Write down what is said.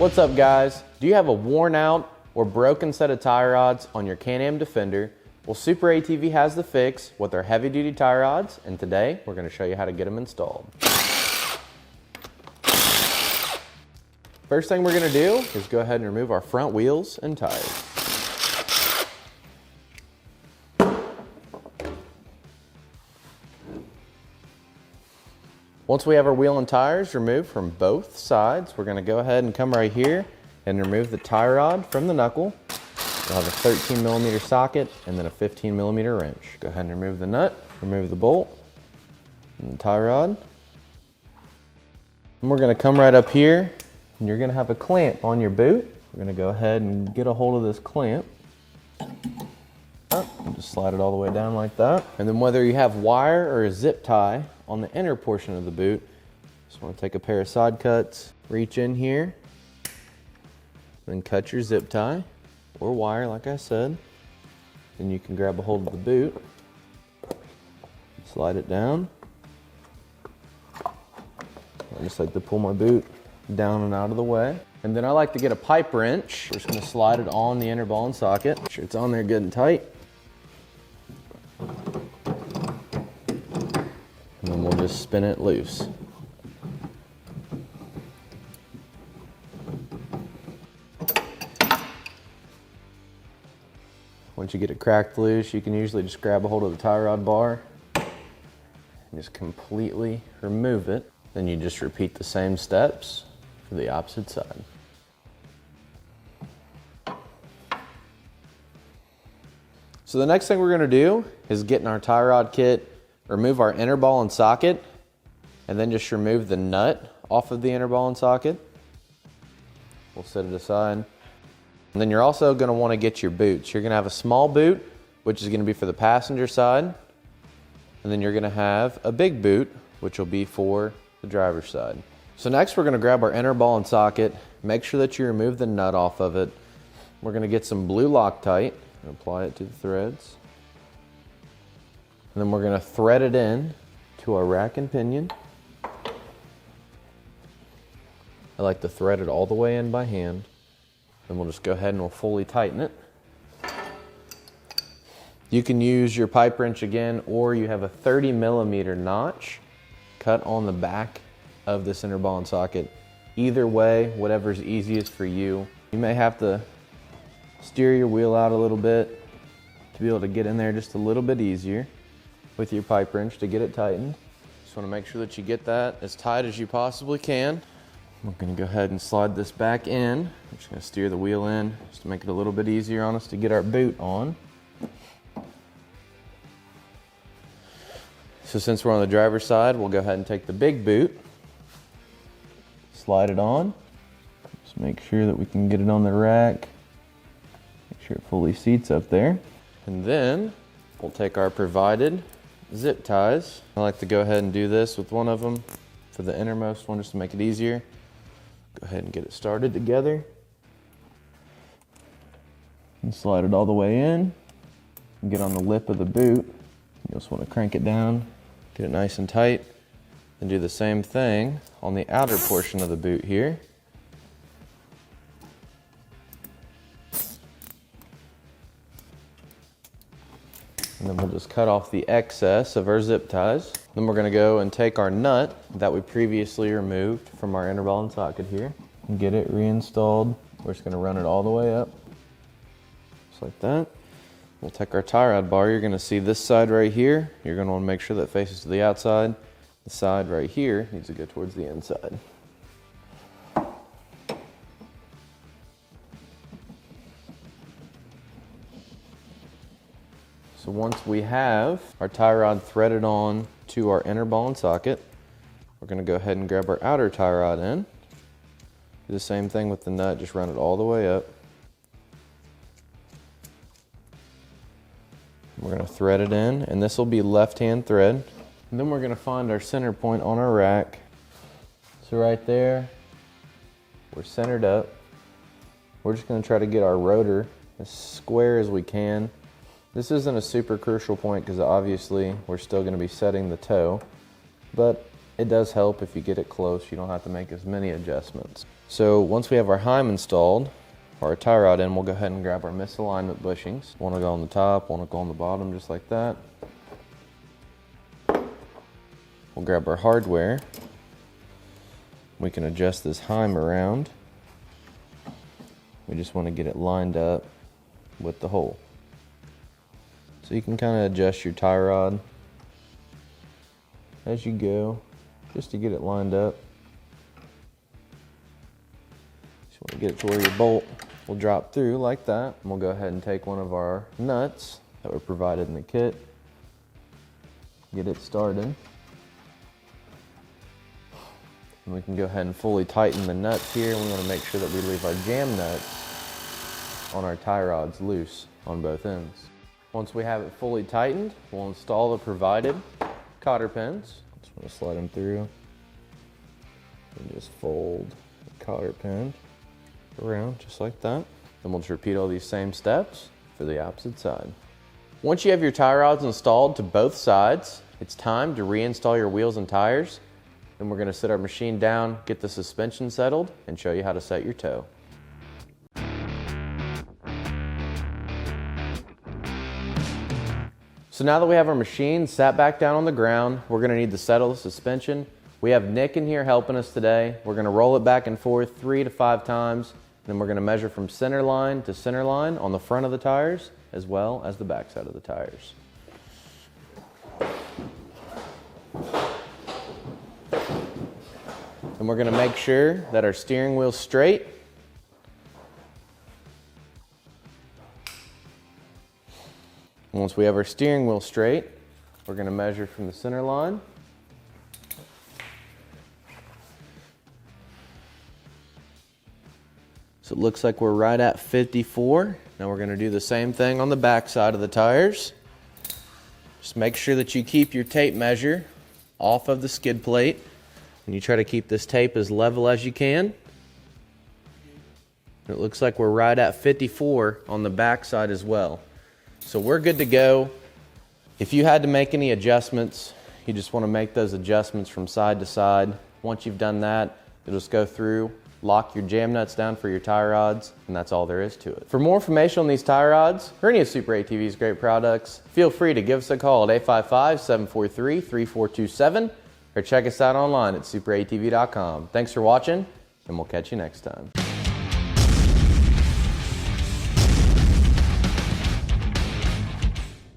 What's up guys? Do you have a worn out or broken set of tie rods on your Can-Am Defender? Well, SuperATV has the fix with their heavy duty tie rods, and today we're going to show you how to get them installed. First thing we're going to do is go ahead and remove our front wheels and tires. Once we have our wheel and tires removed from both sides, we're going to go ahead and come right here and remove the tie rod from the knuckle. We'll have a 13mm socket and then a 15mm wrench. Go ahead and remove the nut, remove the bolt, and the tie rod. And we're going to come right up here, and you're going to have a clamp on your boot. We're going to go ahead and get a hold of this clamp. And just slide it all the way down like that. And then whether you have wire or a zip tie on the inner portion of the boot, just want to take a pair of side cuts, reach in here, then cut your zip tie or wire like I said. Then you can grab a hold of the boot, slide it down. I just like to pull my boot down and out of the way. And then I like to get a pipe wrench. We're just going to slide it on the inner ball and socket. Make sure it's on there good and tight. And then we'll just spin it loose. Once you get it cracked loose, you can usually just grab a hold of the tie rod bar and just completely remove it. Then you just repeat the same steps for the opposite side. So the next thing we're going to do is get in our tie rod kit, remove our inner ball and socket, and then just remove the nut off of the inner ball and socket. We'll set it aside. And then you're also going to want to get your boots. You're going to have a small boot, which is going to be for the passenger side. And then you're going to have a big boot, which will be for the driver's side. So next we're going to grab our inner ball and socket, make sure that you remove the nut off of it. We're going to get some blue Loctite and apply it to the threads. And then we're going to thread it in to our rack and pinion. I like to thread it all the way in by hand. Then we'll just go ahead and we'll fully tighten it. You can use your pipe wrench again, or you have a 30mm notch cut on the back of this inner ball and socket. Either way, whatever's easiest for you. You may have to steer your wheel out a little bit to be able to get in there just a little bit easier with your pipe wrench to get it tightened. Just want to make sure that you get that as tight as you possibly can. We're going to go ahead and slide this back in. I'm just going to steer the wheel in just to make it a little bit easier on us to get our boot on. So since we're on the driver's side, we'll go ahead and take the big boot, slide it on. Just make sure that we can get it on the rack. Make sure it fully seats up there. And then we'll take our provided zip ties. I like to go ahead and do this with one of them for the innermost one just to make it easier. Go ahead and get it started together. And slide it all the way in. And get on the lip of the boot. You just want to crank it down, get it nice and tight. And do the same thing on the outer portion of the boot here. And then we'll just cut off the excess of our zip ties. Then we're going to go and take our nut that we previously removed from our inner ball and socket here and get it reinstalled. We're just going to run it all the way up, just like that. We'll take our tie rod bar. You're going to see this side right here. You're going to want to make sure that faces to the outside. The side right here needs to go towards the inside. So once we have our tie rod threaded on to our inner ball and socket, we're going to go ahead and grab our outer tie rod in. Do the same thing with the nut, just run it all the way up. We're going to thread it in, and this will be left-hand thread. And then we're going to find our center point on our rack. So right there, we're centered up. We're just going to try to get our rotor as square as we can. This isn't a super crucial point because obviously we're still going to be setting the toe, but It does help if you get it close, you don't have to make as many adjustments. So once we have our heim installed, or our tie rod in, we'll go ahead and grab our misalignment bushings. One will go on the top, one will go on the bottom, just like that. We'll grab our hardware. We can adjust this heim around. We just want to get it lined up with the hole. So you can kind of adjust your tie rod as you go, just to get it lined up. Just want to get it to where your bolt will drop through like that. And we'll go ahead and take one of our nuts that were provided in the kit, get it started. And we can go ahead and fully tighten the nuts here. We want to make sure that we leave our jam nuts on our tie rods loose on both ends. Once we have it fully tightened, we'll install the provided cotter pins. Just want to slide them through and just fold the cotter pin around just like that. Then we'll just repeat all these same steps for the opposite side. Once you have your tie rods installed to both sides, it's time to reinstall your wheels and tires. Then we're going to sit our machine down, get the suspension settled, and show you how to set your toe. So now that we have our machine sat back down on the ground, we're going to need to settle the suspension. We have Nick in here helping us today. We're going to roll it back and forth 3 to 5 times, and then we're going to measure from center line to center line on the front of the tires as well as the back side of the tires. And we're going to make sure that our steering wheel's straight. Once we have our steering wheel straight, we're going to measure from the center line. So it looks like we're right at 54. Now we're going to do the same thing on the back side of the tires. Just make sure that you keep your tape measure off of the skid plate. And you try to keep this tape as level as you can. It looks like we're right at 54 on the back side as well. So we're good to go. If you had to make any adjustments, you just want to make those adjustments from side to side. Once you've done that, you'll just go through, lock your jam nuts down for your tie rods, and that's all there is to it. For more information on these tie rods or any of SuperATV's great products, feel free to give us a call at 855-743-3427 or check us out online at superatv.com. Thanks for watching, and we'll catch you next time.